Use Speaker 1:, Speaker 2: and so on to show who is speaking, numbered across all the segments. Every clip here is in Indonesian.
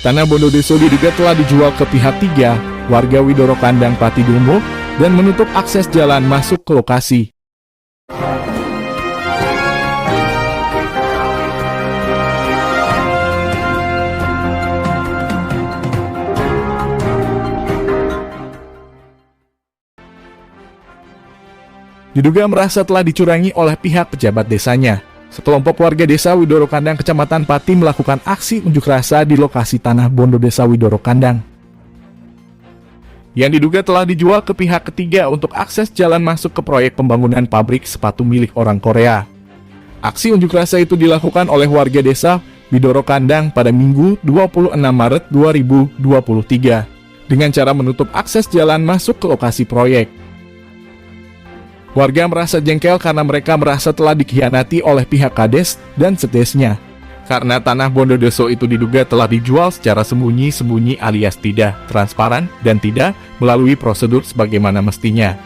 Speaker 1: Tanah Bondodeso diduga telah dijual ke pihak tiga, warga Widoro Kandang Pati Dumbo, dan menutup akses jalan masuk ke lokasi. Diduga merasa telah dicurangi oleh pihak pejabat desanya. Sekelompok warga desa Widoro Kandang, Kecamatan Pati melakukan aksi unjuk rasa di lokasi tanah Bondodesa Widoro Kandang yang diduga telah dijual ke pihak ketiga untuk akses jalan masuk ke proyek pembangunan pabrik sepatu milik orang Korea. Aksi unjuk rasa itu dilakukan oleh warga desa Widoro Kandang pada Minggu 26 Maret 2023 dengan cara menutup akses jalan masuk ke lokasi proyek. Warga merasa jengkel karena mereka merasa telah dikhianati oleh pihak Kades dan Sekdesnya. Karena tanah Bondodeso itu diduga telah dijual secara sembunyi-sembunyi alias tidak transparan dan tidak melalui prosedur sebagaimana mestinya.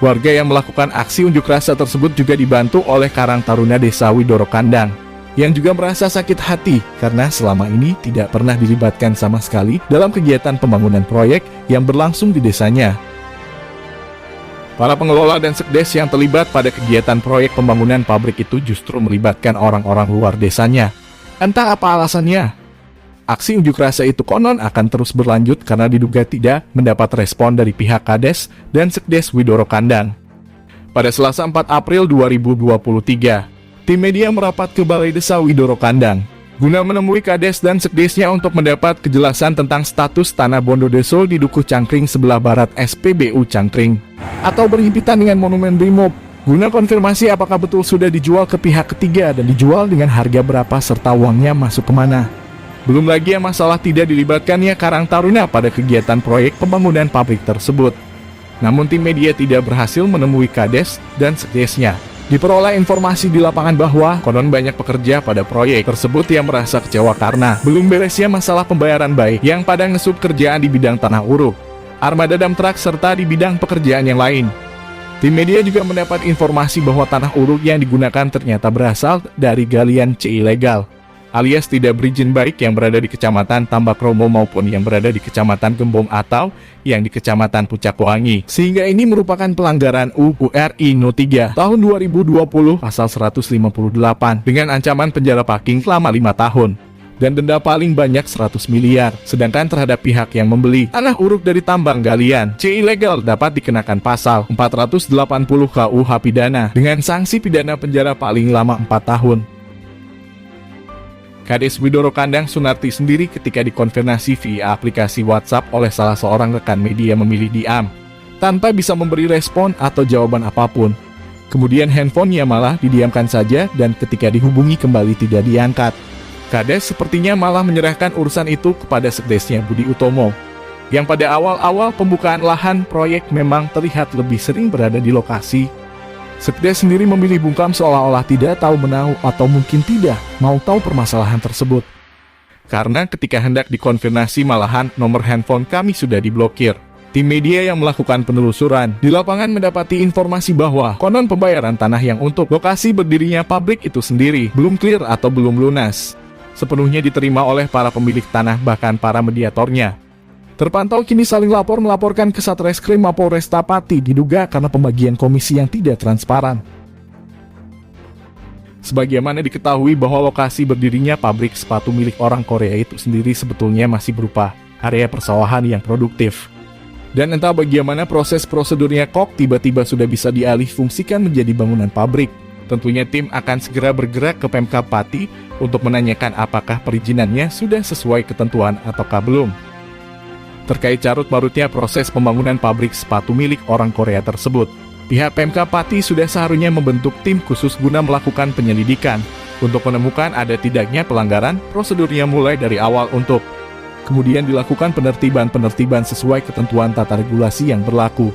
Speaker 1: Warga yang melakukan aksi unjuk rasa tersebut juga dibantu oleh Karang Taruna Desa Widoro Kandang, yang juga merasa sakit hati karena selama ini tidak pernah dilibatkan sama sekali dalam kegiatan pembangunan proyek yang berlangsung di desanya. Para pengelola dan sekdes yang terlibat pada kegiatan proyek pembangunan pabrik itu justru melibatkan orang-orang luar desanya. Entah apa alasannya. Aksi unjuk rasa itu konon akan terus berlanjut karena diduga tidak mendapat respon dari pihak Kades dan Sekdes Widoro Kandang. Pada Selasa 4 April 2023, tim media merapat ke Balai Desa Widoro Kandang guna menemui Kades dan Sekdesnya untuk mendapat kejelasan tentang status tanah Bondodeso di Dukuh Cangkring sebelah barat SPBU Cangkring atau berhimpitan dengan Monumen Brimob, guna konfirmasi apakah betul sudah dijual ke pihak ketiga dan dijual dengan harga berapa serta uangnya masuk kemana. Belum lagi yang masalah tidak dilibatkannya Karang Taruna pada kegiatan proyek pembangunan pabrik tersebut. Namun tim media tidak berhasil menemui Kades dan Sekdesnya. Diperoleh informasi di lapangan bahwa konon banyak pekerja pada proyek tersebut yang merasa kecewa karena belum beresnya masalah pembayaran baik yang pada ngesub kerjaan di bidang tanah uruk, armada dump truck serta di bidang pekerjaan yang lain. Tim media juga mendapat informasi bahwa tanah uruk yang digunakan ternyata berasal dari galian C ilegal, alias tidak berizin baik yang berada di Kecamatan Tambakromo maupun yang berada di Kecamatan Gembong atau yang di Kecamatan Pucak Wangi, sehingga ini merupakan pelanggaran UU RI No 3 tahun 2020 pasal 158 dengan ancaman penjara paking selama 5 tahun dan denda paling banyak 100 miliar. Sedangkan terhadap pihak yang membeli tanah uruk dari tambang galian C ilegal dapat dikenakan pasal 480 KUH pidana dengan sanksi pidana penjara paling lama 4 tahun. Kades Widoro Kandang Sunarti sendiri ketika dikonfirmasi via aplikasi WhatsApp oleh salah seorang rekan media memilih diam, tanpa bisa memberi respon atau jawaban apapun. Kemudian handphonenya malah didiamkan saja dan ketika dihubungi kembali tidak diangkat. Kades sepertinya malah menyerahkan urusan itu kepada Sekdesnya Budi Utomo, yang pada awal-awal pembukaan lahan proyek memang terlihat lebih sering berada di lokasi. Sekdes sendiri memilih bungkam seolah-olah tidak tahu menahu atau mungkin tidak mau tahu permasalahan tersebut. Karena ketika hendak dikonfirmasi malahan nomor handphone kami sudah diblokir. Tim media yang melakukan penelusuran di lapangan mendapati informasi bahwa konon pembayaran tanah yang untuk lokasi berdirinya pabrik itu sendiri belum clear atau belum lunas sepenuhnya diterima oleh para pemilik tanah bahkan para mediatornya. Terpantau kini saling lapor melaporkan ke Satreskrim Mapolresta Pati diduga karena pembagian komisi yang tidak transparan. Sebagaimana diketahui bahwa lokasi berdirinya pabrik sepatu milik orang Korea itu sendiri sebetulnya masih berupa area persawahan yang produktif. Dan entah bagaimana proses prosedurnya kok tiba-tiba sudah bisa dialih fungsikan menjadi bangunan pabrik. Tentunya tim akan segera bergerak ke Pemkab Pati untuk menanyakan apakah perizinannya sudah sesuai ketentuan ataukah belum. Terkait carut-marutnya proses pembangunan pabrik sepatu milik orang Korea tersebut, pihak Pemkab Pati sudah seharusnya membentuk tim khusus guna melakukan penyelidikan untuk menemukan ada tidaknya pelanggaran prosedurnya mulai dari awal untuk kemudian dilakukan penertiban sesuai ketentuan tata regulasi yang berlaku.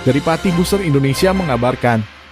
Speaker 1: Dari Pati Buser Indonesia mengabarkan.